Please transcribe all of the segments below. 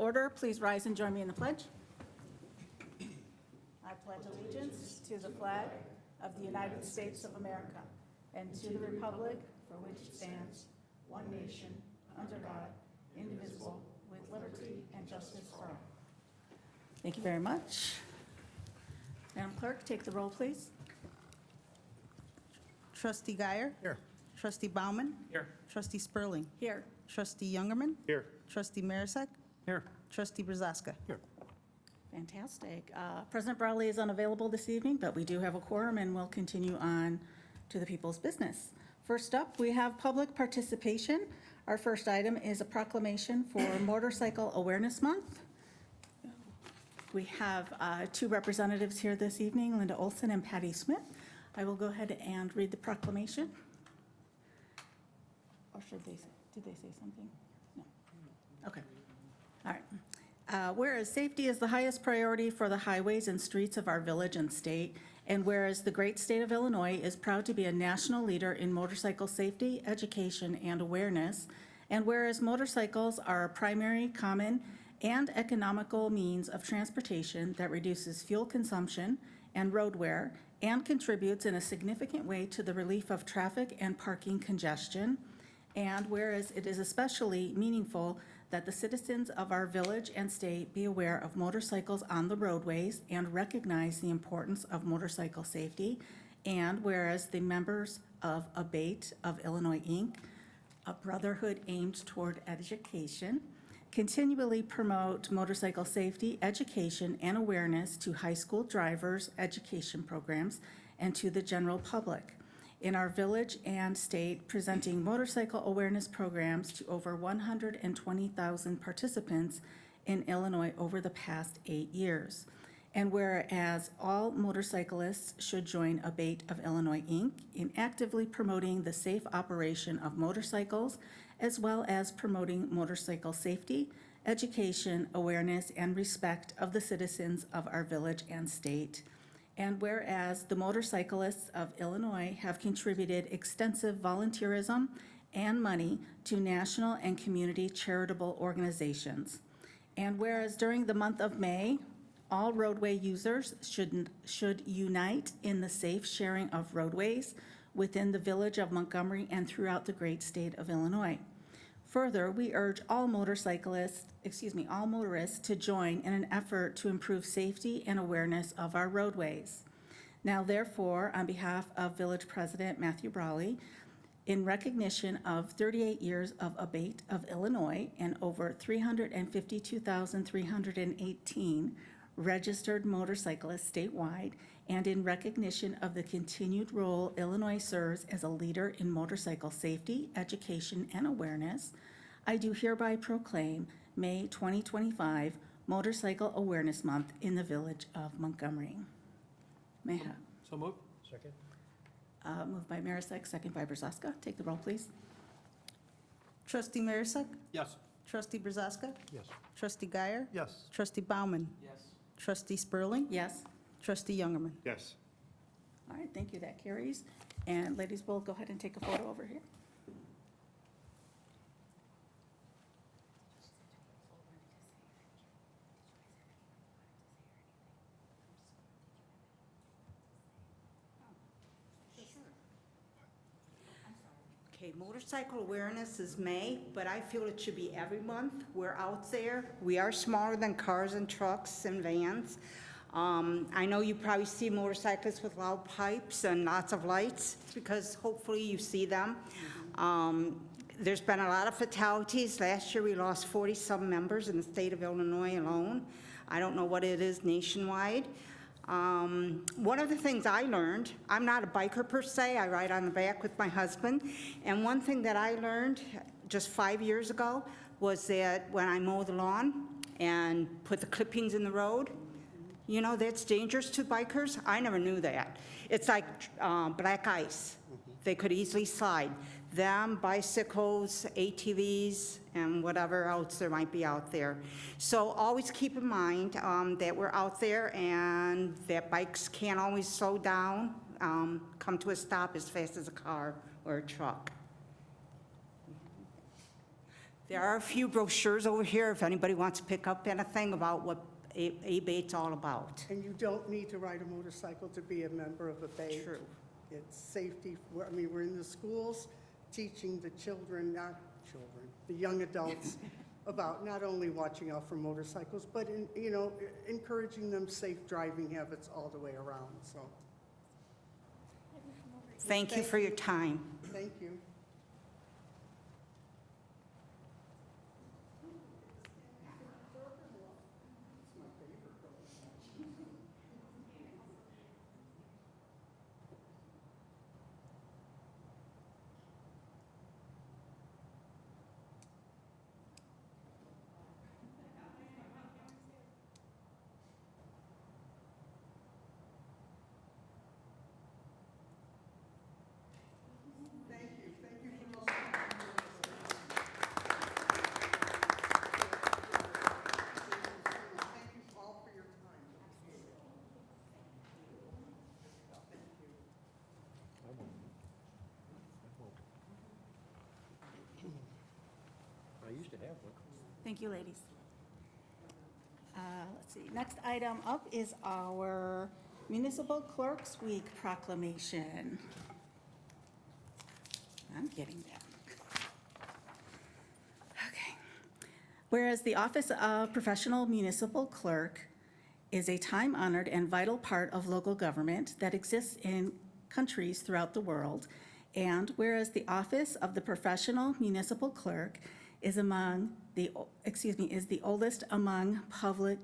order. Please rise and join me in the pledge. I pledge allegiance to the flag of the United States of America and to the republic for which it stands, one nation, under God, indivisible, with liberty and justice for all. Thank you very much. Madam Clerk, take the roll, please. Trustee Guyer? Here. Trustee Bauman? Here. Trustee Spurling? Here. Trustee Youngerman? Here. Trustee Marisak? Here. Trustee Brazaska? Here. Fantastic. President Brawley is unavailable this evening, but we do have a quorum and we'll continue on to the people's business. First up, we have public participation. Our first item is a proclamation for Motorcycle Awareness Month. We have two representatives here this evening, Linda Olson and Patty Smith. I will go ahead and read the proclamation. Or did they say something? No. Okay. All right. Whereas safety is the highest priority for the highways and streets of our village and state, and whereas the great state of Illinois is proud to be a national leader in motorcycle safety, education, and awareness, and whereas motorcycles are a primary, common, and economical means of transportation that reduces fuel consumption and road wear and contributes in a significant way to the relief of traffic and parking congestion, and whereas it is especially meaningful that the citizens of our village and state be aware of motorcycles on the roadways and recognize the importance of motorcycle safety, and whereas the members of ABATE of Illinois, Inc., a brotherhood aimed toward education, continually promote motorcycle safety, education, and awareness to high school drivers' education programs and to the general public in our village and state, presenting motorcycle awareness programs to over 120,000 participants in Illinois over the past 8 years. And whereas all motorcyclists should join ABATE of Illinois, Inc. in actively promoting the safe operation of motorcycles, as well as promoting motorcycle safety, education, awareness, and respect of the citizens of our village and state. And whereas the motorcyclists of Illinois have contributed extensive volunteerism and money to national and community charitable organizations. And whereas during the month of May, all roadway users should unite in the safe sharing of roadways within the village of Montgomery and throughout the great state of Illinois. Further, we urge all motorists to join in an effort to improve safety and awareness of our roadways. Now, therefore, on behalf of Village President Matthew Brawley, in recognition of 38 years of ABATE of Illinois and over 352,318 registered motorcyclists statewide, and in recognition of the continued role Illinois serves as a leader in motorcycle safety, education, and awareness, I do hereby proclaim May 2025 Motorcycle Awareness Month in the village of Montgomery. May I have? So moved. Second. Moved by Marisak, second by Brazaska. Take the roll, please. Trustee Marisak? Yes. Trustee Brazaska? Yes. Trustee Guyer? Yes. Trustee Bauman? Yes. Trustee Spurling? Yes. Trustee Youngerman? Yes. All right, thank you. That carries. And ladies, we'll go ahead and take a photo over here. Okay, motorcycle awareness is May, but I feel it should be every month. We're out there. We are smaller than cars and trucks and vans. I know you probably see motorcyclists with loud pipes and lots of lights because hopefully you see them. There's been a lot of fatalities. Last year we lost 40-some members in the state of Illinois alone. I don't know what it is nationwide. One of the things I learned, I'm not a biker per se, I ride on the back with my husband, and one thing that I learned just 5 years ago was that when I mow the lawn and put the clippings in the road, you know, that's dangerous to bikers. I never knew that. It's like black ice. They could easily slide. Them, bicycles, ATVs, and whatever else there might be out there. So always keep in mind that we're out there and that bikes can't always slow down, come to a stop as fast as a car or a truck. There are a few brochures over here if anybody wants to pick up anything about what ABATE's all about. And you don't need to ride a motorcycle to be a member of ABATE. True. It's safety, I mean, we're in the schools teaching the children, not children, the young adults about not only watching out for motorcycles, but encouraging them safe driving habits all the way around, so, Thank you for your time. thank you. Thank you all for your time. I used to have one. Thank you, ladies. Let's see, next item up is our Municipal Clerks Week proclamation. I'm getting there. Okay. Whereas the Office of Professional Municipal Clerk is a time-honored and vital part of local government that exists in countries throughout the world, and whereas the Office of the Professional Municipal Clerk is the oldest among public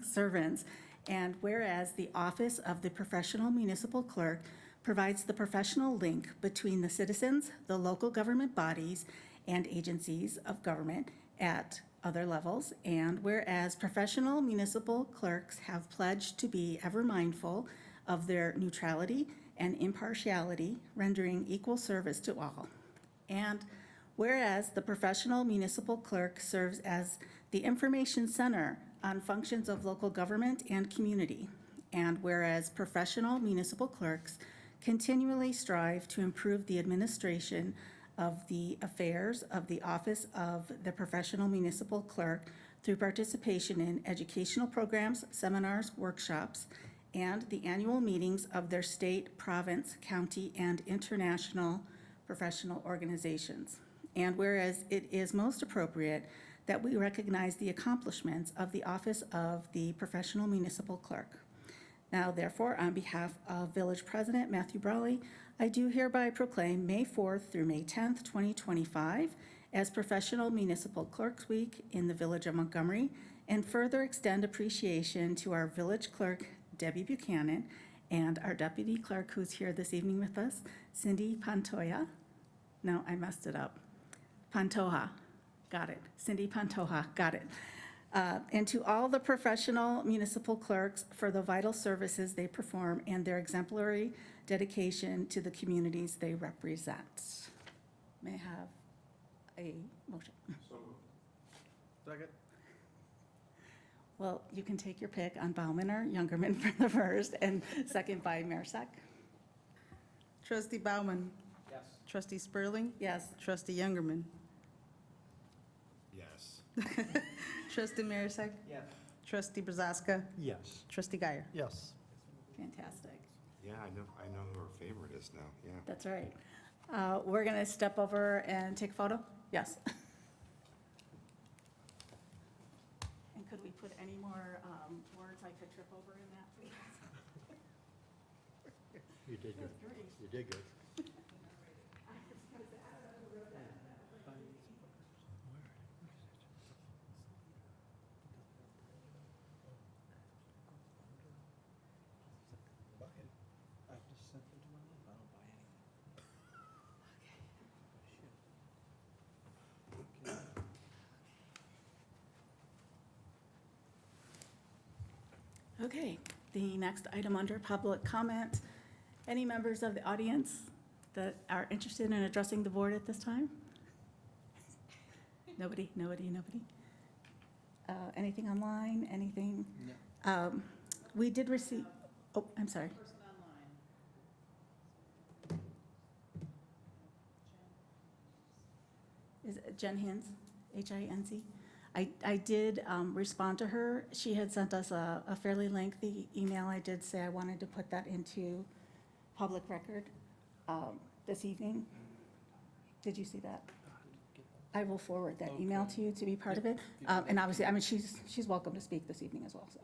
servants, and whereas the Office of the Professional Municipal Clerk provides the professional link between the citizens, the local government bodies, and agencies of government at other levels, and whereas professional municipal clerks have pledged to be ever mindful of their neutrality and impartiality, rendering equal service to all. And whereas the professional municipal clerk serves as the information center on functions of local government and community, and whereas professional municipal clerks continually strive to improve the administration of the affairs of the Office of the Professional Municipal Clerk through participation in educational programs, seminars, workshops, and the annual meetings of their state, province, county, and international professional organizations. And whereas it is most appropriate that we recognize the accomplishments of the Office of the Professional Municipal Clerk. Now, therefore, on behalf of Village President Matthew Brawley, I do hereby proclaim May 4th through May 10th, 2025 as Professional Municipal Clerks Week in the Village of Montgomery, and further extend appreciation to our Village Clerk, Debbie Buchanan, and our Deputy Clerk, who's here this evening with us, Cindy Pantoja. No, I messed it up. Pantoja, got it. Cindy Pantoja, got it. And to all the professional municipal clerks for the vital services they perform and their exemplary dedication to the communities they represent. May I have a motion? Second? Well, you can take your pick on Bauman or Youngerman for the first, and second by Marisak. Trustee Bauman. Yes. Trustee Spurling. Yes. Trustee Youngerman. Yes. Trustee Marisak. Yes. Trustee Brazaska. Yes. Trustee Guyer. Yes. Fantastic. Yeah, I know who our favorite is now, yeah. That's right. We're going to step over and take a photo? Yes. And could we put any more words I could trip over in that, please? You did good. You did good. Okay, the next item under public comment. Any members of the audience that are interested in addressing the board at this time? Nobody. Anything online, anything? No. We did receive, oh, I'm sorry. Is it Jen Hins? Hinz. I did respond to her. She had sent us a fairly lengthy email. I did say I wanted to put that into public record this evening. Did you see that? I will forward that email to you to be part of it. And obviously, I mean, she's welcome to speak this evening as well, so.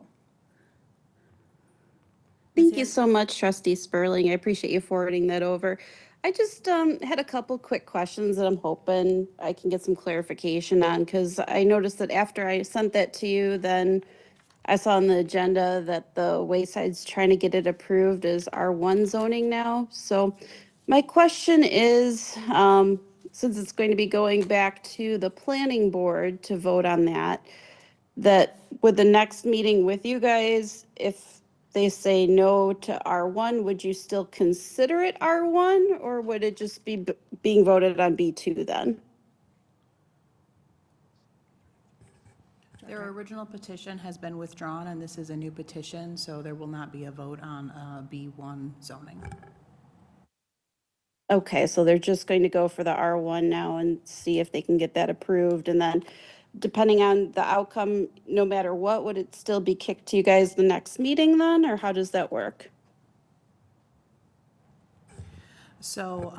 Thank you so much, Trustee Spurling. I appreciate you forwarding that over. I just had a couple quick questions that I'm hoping I can get some clarification on, because I noticed that after I sent that to you, then I saw on the agenda that the Wayside's trying to get it approved as R1 zoning now. So my question is, since it's going to be going back to the planning board to vote on that with the next meeting with you guys, if they say no to R1, would you still consider it R1, or would it just be being voted on B2 then? Their original petition has been withdrawn, and this is a new petition, so there will not be a vote on B1 zoning. Okay, so they're just going to go for the R1 now and see if they can get that approved, and then depending on the outcome, no matter what, would it still be kicked to you guys the next meeting then, or how does that work? So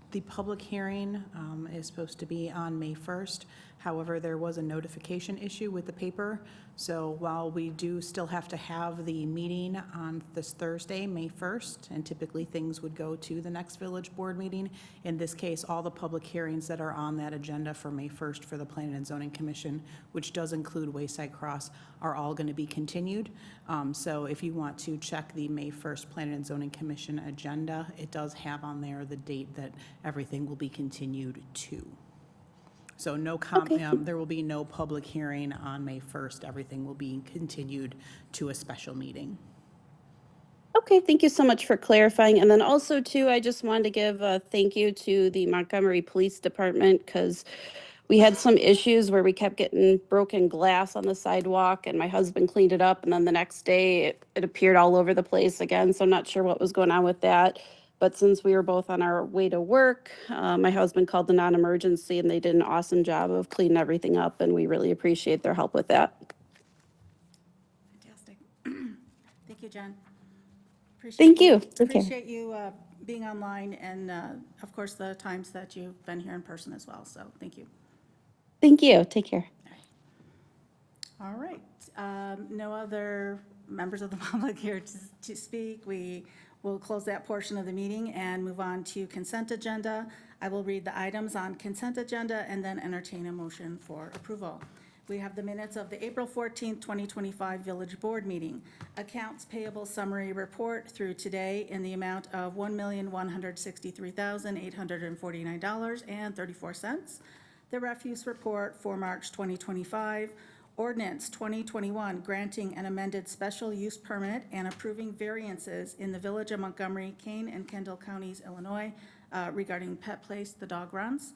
the public hearing is supposed to be on May 1st. However, there was a notification issue with the paper. So while we do still have to have the meeting on this Thursday, May 1st, and typically things would go to the next village board meeting, in this case, all the public hearings that are on that agenda for May 1st for the Planning and Zoning Commission, which does include Wayside Cross, are all going to be continued. So if you want to check the May 1st Planning and Zoning Commission agenda, it does have on there the date that everything will be continued to. So no there will be no public hearing on May 1st. Everything will be continued to a special meeting. Okay, thank you so much for clarifying. And then also too, I just wanted to give a thank you to the Montgomery Police Department, because we had some issues where we kept getting broken glass on the sidewalk, and my husband cleaned it up, and then the next day it appeared all over the place again. So I'm not sure what was going on with that. But since we were both on our way to work, my husband called the non-emergency, and they did an awesome job of cleaning everything up, and we really appreciate their help with that. Fantastic. Thank you, Jen. Thank you. Take care. Appreciate you being online and, of course, the times that you've been here in person as well. So thank you. Thank you. Take care. All right. No other members of the public here to speak. We will close that portion of the meeting and move on to consent agenda. I will read the items on consent agenda and then entertain a motion for approval. We have the minutes of the April 14th, 2025 Village Board meeting. Accounts payable summary report through today in the amount of $1,163,849.34. The refuse report for March 2025. Ordinance 2021 granting an amended special use permit and approving variances in the Village of Montgomery, Kane, and Kendall Counties, Illinois, regarding Pet Place, the Dog Runs.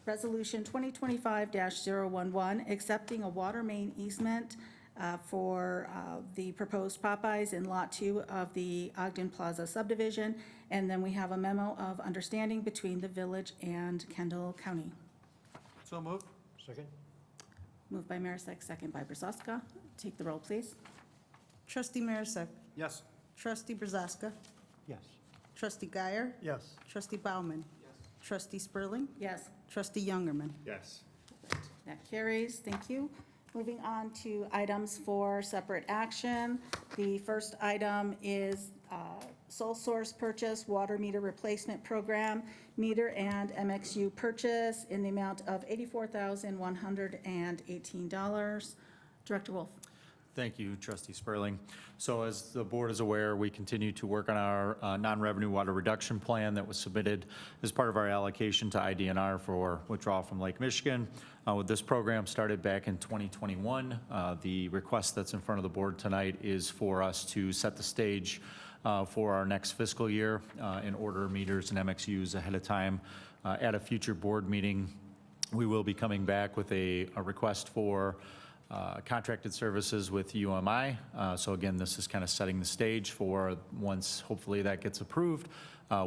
Resolution 2025-011 accepting a water main easement for the proposed Popeyes in Lot 2 of the Ogden Plaza subdivision. And then we have a memo of understanding between the village and Kendall County. So moved. Second? Moved by Marisak, second by Brazaska. Take the roll, please. Trustee Marisak. Yes. Trustee Brazaska. Yes. Trustee Guyer. Yes. Trustee Bauman. Trustee Spurling. Yes, Trustee Youngerman. Yes. that carries. Thank you. Moving on to items for separate action. The first item is sole source purchase water meter replacement program, meter and MXU purchase in the amount of $84,118. Director Wolf. Thank you, Trustee Spurling. So as the board is aware, we continue to work on our non-revenue water reduction plan that was submitted as part of our allocation to IDNR for withdrawal from Lake Michigan. With this program started back in 2021, the request that's in front of the board tonight is for us to set the stage for our next fiscal year and order meters and MXUs ahead of time. At a future board meeting, we will be coming back with a request for contracted services with UMI. So again, this is kind of setting the stage for once hopefully that gets approved,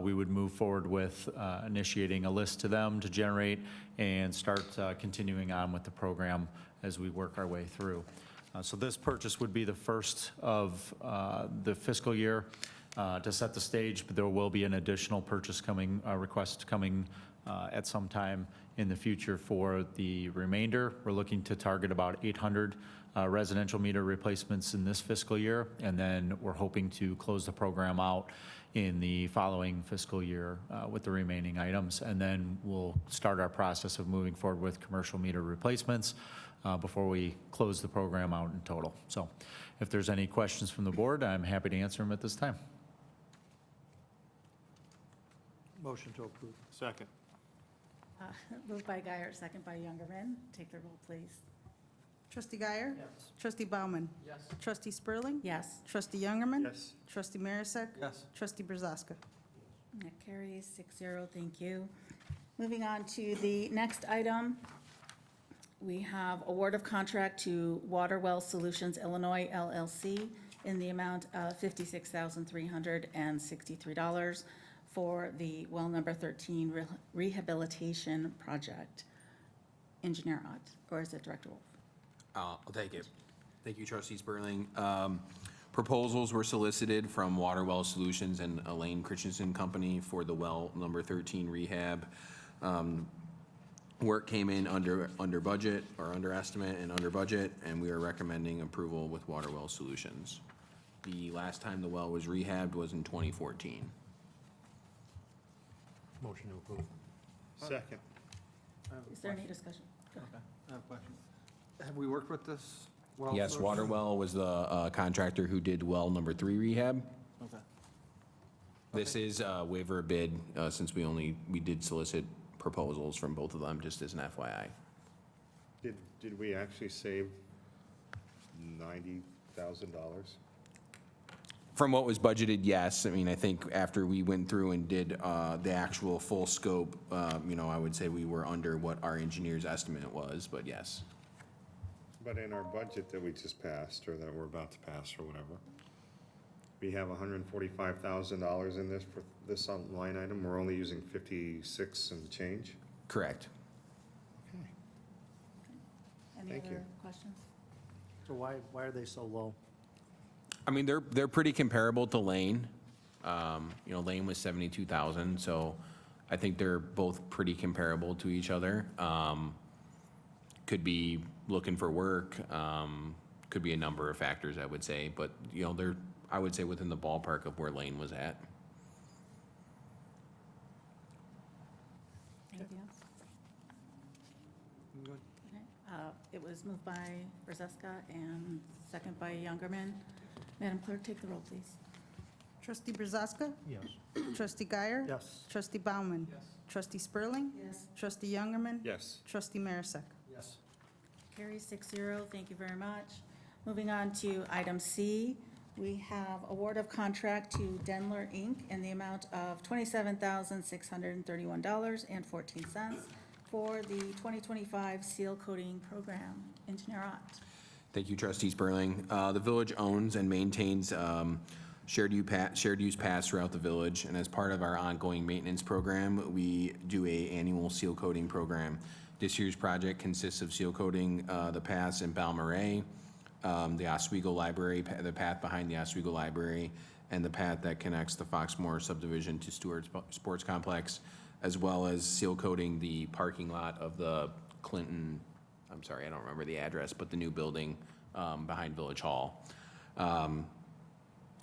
we would move forward with initiating a list to them to generate and start continuing on with the program as we work our way through. So this purchase would be the first of the fiscal year to set the stage, but there will be an additional purchase coming, request coming at some time in the future for the remainder. We're looking to target about 800 residential meter replacements in this fiscal year, and then we're hoping to close the program out in the following fiscal year with the remaining items, and then we'll start our process of moving forward with commercial meter replacements before we close the program out in total. So if there's any questions from the board, I'm happy to answer them at this time. Motion to approve. Second. Moved by Guyer, second by Youngerman. Take the roll, please. Trustee Guyer? Yes. Trustee Bauman? Yes. Trustee Spurling? Yes. Trustee Youngerman? Yes. Trustee Marisak? Yes. Trustee Brazaska? That carries 6-0, thank you. Moving on to the next item, we have award of contract to Water Well Solutions Illinois LLC in the amount of $56,363 for the well number 13 rehabilitation project. Engineer Ott, or is it Director Wolf? I'll take it. Thank you, Trustee Spurling. Proposals were solicited from Water Well Solutions and Elaine Christensen Company for the well number 13 rehab. Work came in under budget, or under estimate and under budget, and we are recommending approval with Water Well Solutions. The last time the well was rehabbed was in 2014. Motion to approve. Second. Is there any discussion? Go ahead. I have a question. Have we worked with this well? Yes, Water Well was the contractor who did well number 3 rehab. Okay. This is a waiver of bid, since we did solicit proposals from both of them, just as an FYI. Did we actually save $90,000? From what was budgeted, yes. I mean, I think after we went through and did the actual full scope, I would say we were under what our engineer's estimate was, but yes. But in our budget that we just passed, or that we're about to pass, or whatever, we have $145,000 in this for this line item. We're only using 56 and change. Correct. Okay. Any Thank you. other questions? So why are they so low? I mean, they're pretty comparable to Lane. Lane was 72,000, so I think they're both pretty comparable to each other. Could be looking for work, could be a number of factors, I would say, but, they're, I would say, within the ballpark of where Lane was at. Anything else? Good. Okay. It was moved by Brazeska and second by Youngerman. Madam Clerk, take the roll, please. Trustee Brazaska? Yes. Trustee Guyer? Yes. Trustee Bauman? Yes. Trustee Spurling? Yes. Trustee Youngerman? Yes. Trustee Marisak? Yes. Carries 6-0, thank you very much. Moving on to item C, we have award of contract to Denler, Inc. in the amount of $27,631.14 for the 2025 seal coating program. Engineer Ott. Thank you, Trustee Spurling. The village owns and maintains shared use paths throughout the village, and as part of our ongoing maintenance program, we do a annual seal coating program. This year's project consists of seal coating the paths in Balmorhea, the Oswego Library, the path behind the Oswego Library, and the path that connects the Foxmore subdivision to Stewart Sports Complex, as well as seal coating the parking lot of the Clinton, I'm sorry, I don't remember the address, but the new building behind Village Hall.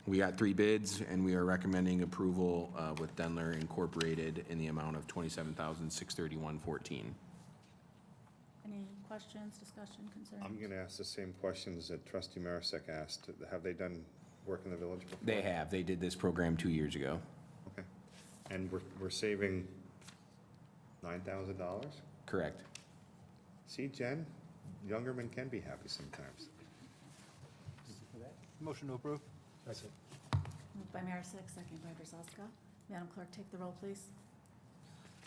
We got 3 bids, and we are recommending approval with Denler Incorporated in the amount of $27,631.14. Any questions, discussion, concerns? I'm going to ask the same questions that Trustee Marisak asked. Have they done work in the village before? They have. They did this program 2 years ago. Okay. And we're saving $9,000? Correct. See, Jen, Youngerman can be happy sometimes. Motion to approve. Second. Moved by Marisak, second by Brazeska. Madam Clerk, take the roll, please.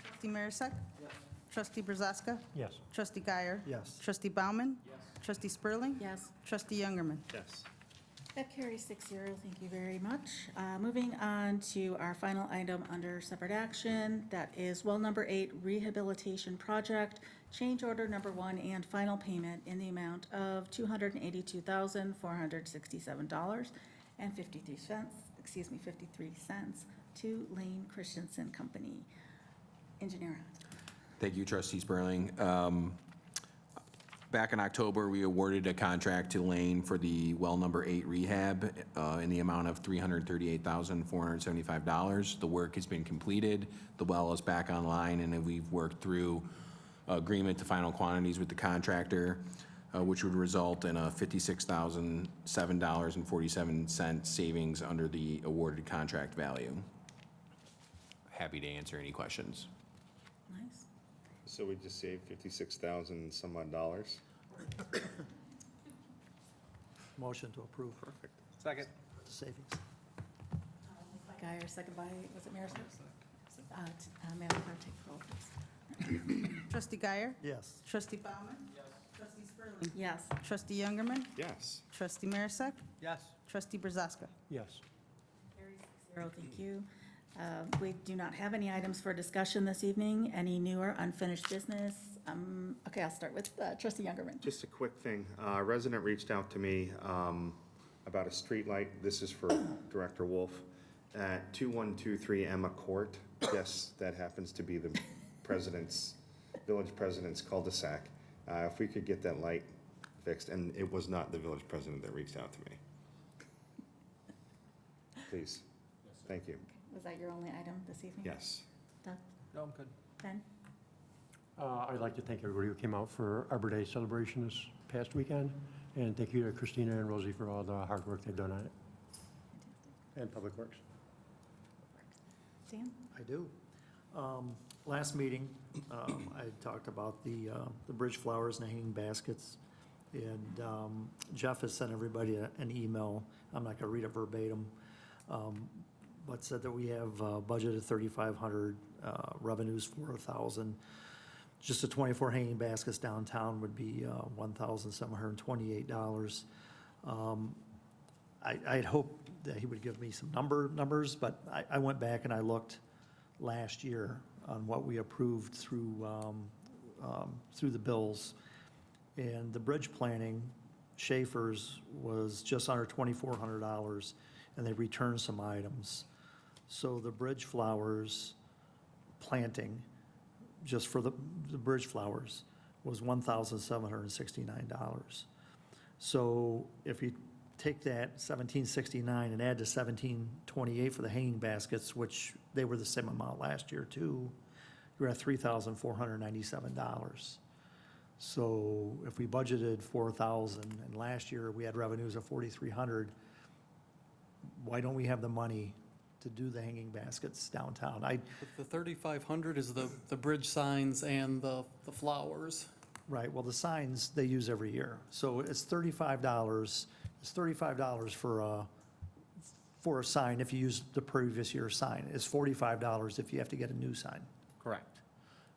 Trustee Marisak? Trustee Brazaska? Yes. Trustee Guyer? Yes. Trustee Bauman? Yes. Trustee Spurling? Yes. Trustee Youngerman? Yes. That carries 6-0. Thank you very much. Moving on to our final item under separate action, that is well number 8, rehabilitation project, change order number 1, and final payment in the amount of $282,467.53 to Lane Christensen Company. Engineer. Thank you, Trustee Spurling. Back in October, we awarded a contract to Lane for the well number 8 rehab in the amount of $338,475. The work has been completed. The well is back online, and then we've worked through agreement to final quantities with the contractor, which would result in a $56,007.47 savings under the awarded contract value. Happy to answer any questions. Nice. So we just saved 56,000 some odd dollars? Motion to approve. Perfect. Second. Savings. Guyer, second by, was it Marisol? Madam Clerk, take the roll, please. Trustee Guyer? Yes. Trustee Bauman? Yes. Trustee Spurling? Yes. Trustee Youngerman? Yes. Trustee Marisak? Yes. Trustee Brazaska? Yes. Carries 6-0, thank you. We do not have any items for discussion this evening. Any new or unfinished business? Okay, I'll start with Trustee Youngerman. Just a quick thing. A resident reached out to me about a street light. This is for Director Wolf at 2123 Emma Court. Yes, that happens to be the village president's cul-de-sac. If we could get that light fixed, and it was not the village president that reached out to me. Please. Thank you. Was that your only item this evening? Yes. Doug? No, I'm good. Ben? I'd like to thank everybody who came out for Arbor Day celebration this past weekend, and thank you to Christina and Rosie for all the hard work they've done on it, and Public Works. Dan? I do. Last meeting, I talked about the bridge flowers and hanging baskets, and Jeff has sent everybody an email. I'm not going to read it verbatim, but said that we have budgeted 3,500, revenues 4,000. Just the 24 hanging baskets downtown would be $1,728. I'd hoped that he would give me some numbers, but I went back and I looked last year on what we approved through the bills. And the bridge planning, Schaefer's, was just under $2,400, and they returned some items. So the bridge flowers planting, just for the bridge flowers, was $1,769. So if you take that 1,769 and add to 1,728 for the hanging baskets, which they were the same amount last year too, you're at $3,497. So if we budgeted 4,000 and last year we had revenues of 4,300, why don't we have the money to do the hanging baskets downtown? The 3,500 is the bridge signs and the flowers. Right, well, the signs they use every year. So it's $35. It's $35 for a sign if you use the previous year's sign. It's $45 if you have to get a new sign. Correct.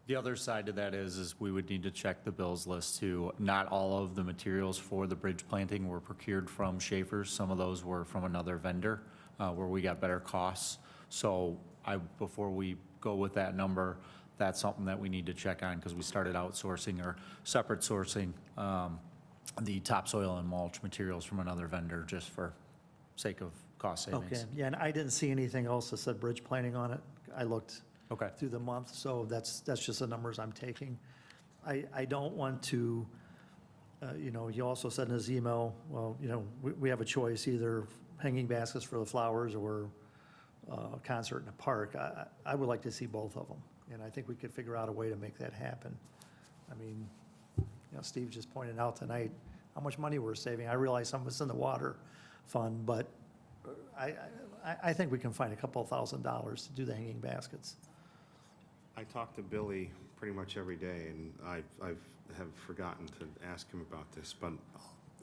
The other side to that is we would need to check the bills list too. Not all of the materials for the bridge planting were procured from Schaefer's. Some of those were from another vendor where we got better costs. So before we go with that number, that's something that we need to check on because we started outsourcing or separate sourcing the topsoil and mulch materials from another vendor just for sake of cost savings. Okay, yeah, and I didn't see anything else that said bridge planning on it. I looked Okay. through the month, so that's just the numbers I'm taking. I don't want to, he also said in his email, well, we have a choice, either hanging baskets for the flowers or a concert in a park. I would like to see both of them, and I think we could figure out a way to make that happen. I mean, Steve just pointed out tonight how much money we're saving. I realize some of it's in the water fund, but I think we can find a couple of $1,000s to do the hanging baskets. I talk to Billy pretty much every day, and I have forgotten to ask him about this, but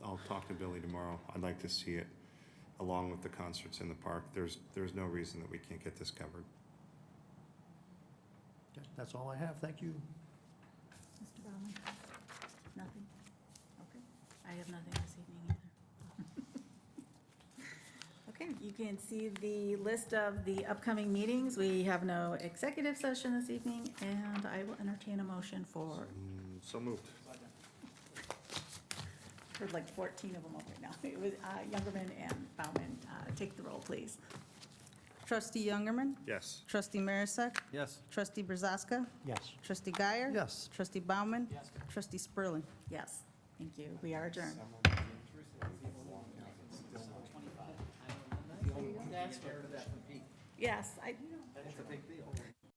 I'll talk to Billy tomorrow. I'd like to see it along with the concerts in the park. There's no reason that we can't get this covered. Okay, that's all I have. Thank you. Baumann? Nothing? Okay. I have nothing this evening either. Okay, you can see the list of the upcoming meetings. We have no executive session this evening, and I will entertain a motion for, So moved. heard like 14 of them over now. It was Youngerman and Baumann. Take the roll, please. Trustee Youngerman. Yes. Trustee Marisak. Yes. Trustee Brazaska. Yes. Trustee Guyer. Yes. Trustee Bauman. Trustee Spurling. Yes, thank you. We are adjourned. Yes, I. That's a big deal.